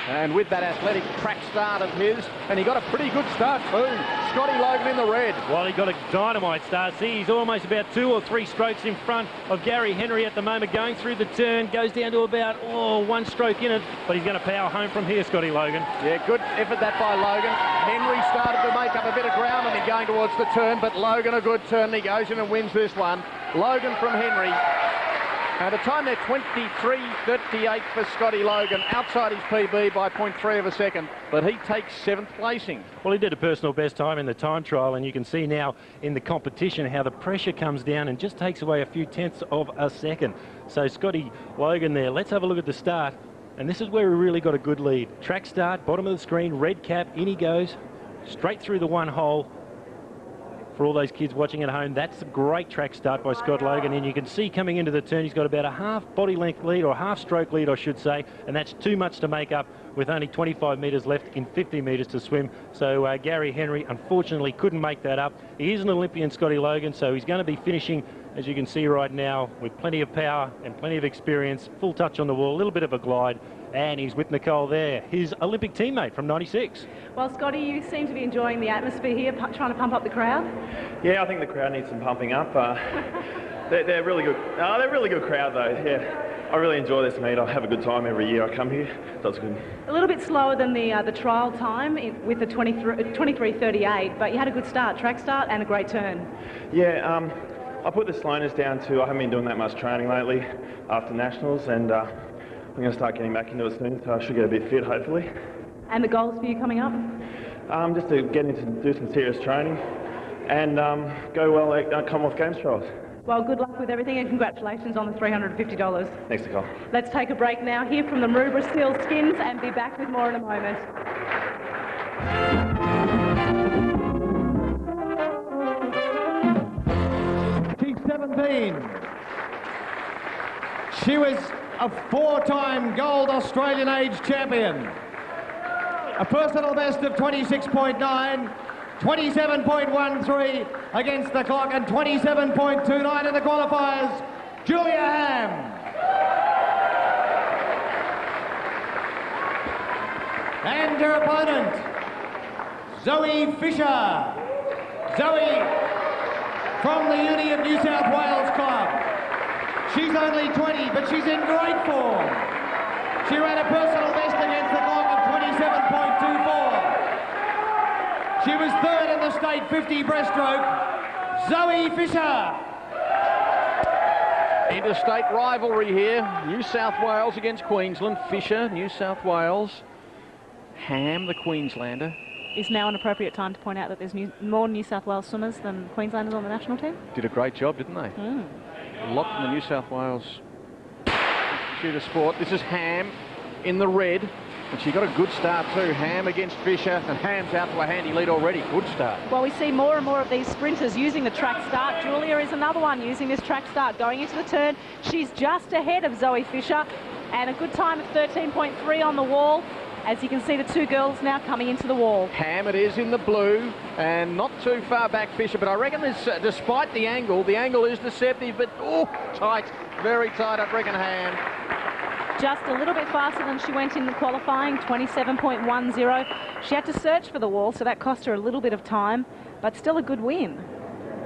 And with that athletic crack start of his, and he got a pretty good start too. Scotty Logan in the red. Well, he got a dynamite start. See, he's almost about 2 or 3 strokes in front of Gary Henry at the moment, going through the turn, goes down to about 1 stroke in it, but he's going to power home from here, Scotty Logan. Yeah, good effort that by Logan. Henry started to make up a bit of ground and he's going towards the turn, but Logan a good turn, and he goes in and wins this one. Logan from Henry. At a time there, 23.38 for Scotty Logan, outside his PB by 0.3 of a second, but he takes 7th placing. Well, he did a personal best time in the time trial, and you can see now in the competition how the pressure comes down and just takes away a few tenths of a second. So Scotty Logan there. Let's have a look at the start. And this is where we really got a good lead. Track start, bottom of the screen, red cap, in he goes, straight through the one hole. For all those kids watching at home, that's a great track start by Scott Logan, and you can see coming into the turn he's got about a half body length lead, or half stroke lead I should say, and that's too much to make up with only 25 metres left in 50 metres to swim. So Gary Henry unfortunately couldn't make that up. He is an Olympian, Scotty Logan, so he's going to be finishing, as you can see right now, with plenty of power and plenty of experience, full touch on the wall, a little bit of a glide. And he's with Nicole there, his Olympic teammate from '96. Well, Scotty, you seem to be enjoying the atmosphere here, trying to pump up the crowd. Yeah, I think the crowd needs some pumping up. They're really good. They're a really good crowd, though. Yeah, I really enjoy this meet. I have a good time every year I come here. So it's good. A little bit slower than the trial time with the 23:38, but you had a good start, track start, and a great turn. Yeah, I put the slowness down to I haven't been doing that much training lately after nationals, and I'm going to start getting back into it soon, so I should get a bit fit, hopefully. And the goals for you coming up? Just to get into do some serious training and go well at Commonwealth Games trials. Well, good luck with everything and congratulations on the $350. Thanks, Nicole. Let's take a break now, hear from the Maroubra Steel Skins, and be back with more in a moment. She's 17. She was a 4-time gold Australian age champion. A personal best of 26.9, 27.13 against the clock, and 27.29 in the qualifiers. Julia Ham. And her opponent, Zoe Fisher. Zoe from the Uni of New South Wales Club. She's only 20, but she's in great form. She ran a personal best against the clock of 27.24. She was third in the state 50 breaststroke. Zoe Fisher. Interstate rivalry here. New South Wales against Queensland. Fisher, New South Wales. Ham, the Queenslander. Is now an appropriate time to point out that there's more New South Wales swimmers than Queenslanders on the national team? Did a great job, didn't they? A lot from the New South Wales Institute of Sport. This is Ham in the red, and she got a good start too. Ham against Fisher, and Ham's out to a handy lead already. Good start. Well, we see more and more of these sprinters using the track start. Julia is another one using this track start. Going into the turn, she's just ahead of Zoe Fisher, and a good time of 13.3 on the wall. As you can see, the two girls now coming into the wall. Ham it is in the blue, and not too far back Fisher, but I reckon this, despite the angle is deceptive, but tight, very tight, I reckon Ham. Just a little bit faster than she went in the qualifying, 27.10. She had to search for the wall, so that cost her a little bit of time, but still a good win.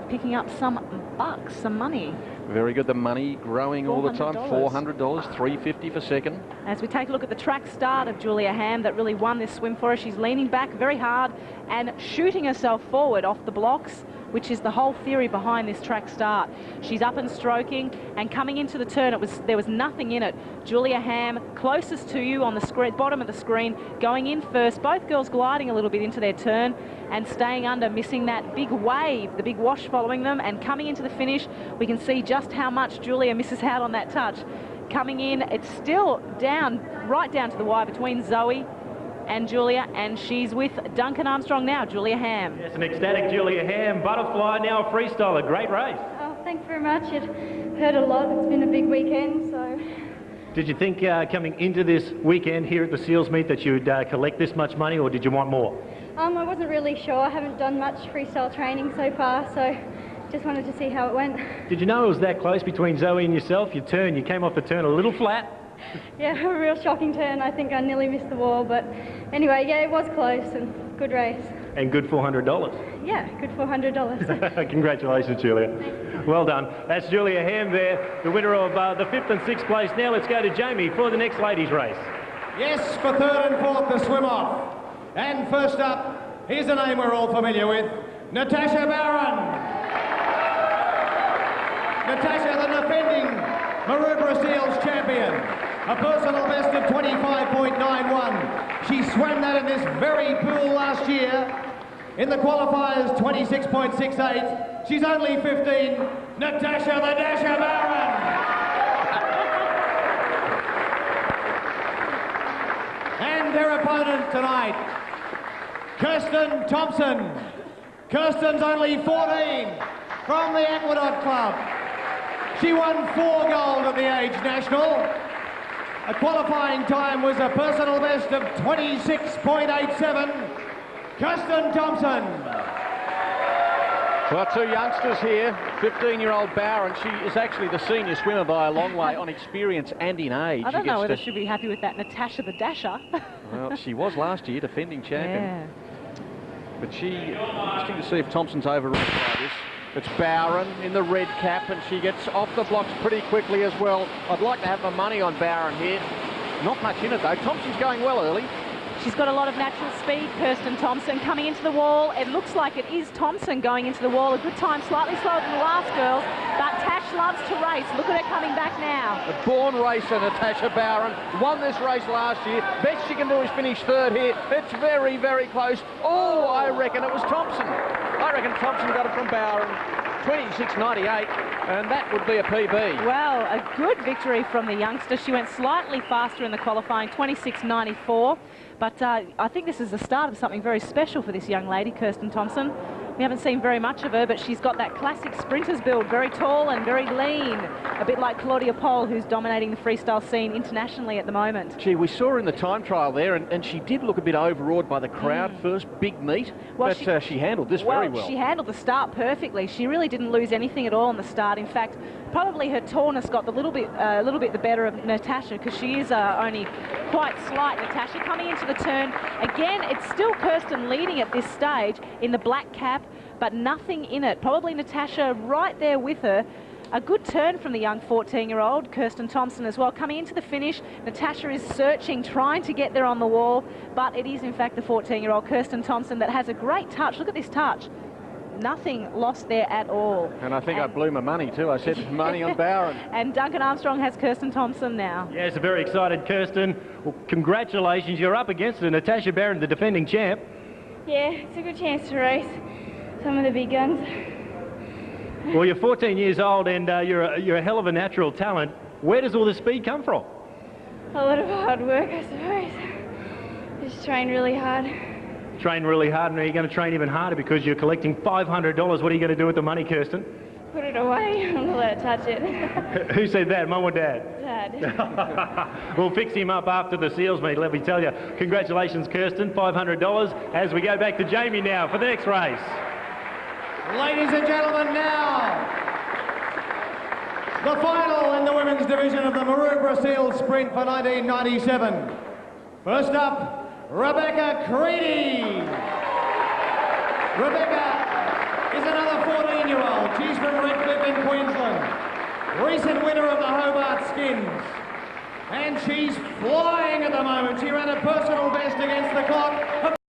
Picking up some bucks, some money. Very good, the money growing all the time, $400, $350 for second. As we take a look at the track start of Julia Ham that really won this swim for her, she's leaning back very hard and shooting herself forward off the blocks, which is the whole theory behind this track start. She's up and stroking, and coming into the turn, there was nothing in it. Julia Ham, closest to you on the screen, bottom of the screen, going in first. Both girls gliding a little bit into their turn and staying under, missing that big wave, the big wash following them, and coming into the finish, we can see just how much Julia misses out on that touch. Coming in, it's still down, right down to the wire between Zoe and Julia, and she's with Duncan Armstrong now, Julia Ham. Yes, an ecstatic Julia Ham, butterfly, now a freestyler. Great race. Oh, thanks very much. It hurt a lot. It's been a big weekend, so... Did you think coming into this weekend here at the Seals meet that you'd collect this much money, or did you want more? I wasn't really sure. I haven't done much freestyle training so far, so just wanted to see how it went. Did you know it was that close between Zoe and yourself? You came off the turn a little flat. Yeah, a real shocking turn. I think I nearly missed the wall, but anyway, yeah, it was close and good race. And good $400. Yeah, good $400. Congratulations, Julia. Well done. That's Julia Ham there, the winner of the 5th and 6th place. Now let's go to Jamie for the next ladies' race. Yes, for 3rd and 4th, the swim-off. And first up, here's a name we're all familiar with, Natasha Barron. Natasha, the defending Maroubra Seals champion. A personal best of 25.91. She swam that in this very pool last year. In the qualifiers, 26.68. She's only 15. Natasha the Dasher Barron. And their opponent tonight, Kirsten Thompson. Kirsten's only 14 from the Aqueduct Club. She won 4 gold at the Age National. A qualifying time was a personal best of 26.87. Kirsten Thompson. Well, 2 youngsters here. 15-year-old Barron. She is actually the senior swimmer by a long way on experience and in age. I don't know whether she'll be happy with that. Natasha the Dasher. Well, she was last year defending champion. Yeah. But interesting to see if Thompson's overruled by this. It's Barron in the red cap, and she gets off the blocks pretty quickly as well. I'd like to have my money on Barron here. Not much in it, though. Thompson's going well early. She's got a lot of natural speed, Kirsten Thompson, coming into the wall. It looks like it is Thompson going into the wall. A good time, slightly slower than the last girls, but Tash loves to race. Look at her coming back now. A born racer, Natasha Barron, won this race last year. Best she can do is finish 3rd here. It's very, very close. Oh, I reckon it was Thompson. I reckon Thompson got it from Barron. 26.98, and that would be a PB. Well, a good victory from the youngster. She went slightly faster in the qualifying, 26.94. But I think this is the start of something very special for this young lady, Kirsten Thompson. We haven't seen very much of her, but she's got that classic sprinter's build, very tall and very lean, a bit like Claudia Poll, who's dominating the freestyle scene internationally at the moment. Gee, we saw her in the time trial there, and she did look a bit overawed by the crowd first big meet, well, but she handled this very well. She handled the start perfectly. She really didn't lose anything at all in the start. In fact, probably her tallness got a little bit the better of Natasha, because she is only quite slight. Natasha coming into the turn. Again, it's still Kirsten leading at this stage in the black cap, but nothing in it. Probably Natasha right there with her. A good turn from the young 14-year-old, Kirsten Thompson as well. Coming into the finish, Natasha is searching, trying to get there on the wall, but it is in fact the 14-year-old Kirsten Thompson that has a great touch. Look at this touch. Nothing lost there at all. And I think I blew my money too. I said money on Barron. And Duncan Armstrong has Kirsten Thompson now. Yes, a very excited Kirsten. Well, congratulations. You're up against her, Natasha Barron, the defending champ. Yeah, it's a good chance to race some of the big guns. Well, you're 14 years old and you're a hell of a natural talent. Where does all this speed come from? A lot of hard work, I suppose. Just train really hard. Train really hard, and are you going to train even harder because you're collecting $500? What are you going to do with the money, Kirsten? Put it away. I'm not allowed to touch it. Who said that, Mum or Dad? Dad. We'll fix him up after the Seals meet, let me tell you. Congratulations, Kirsten, $500 as we go back to Jamie now for the next race. Ladies and gentlemen, now, the final in the women's division of the Maroubra Seals Sprint for 1997. First up, Rebecca Creedy. Rebecca is another 14-year-old. She's from Redcliffe in Queensland. Recent winner of the Hobart Skins. And she's flying at the moment. She ran a personal best against the clock.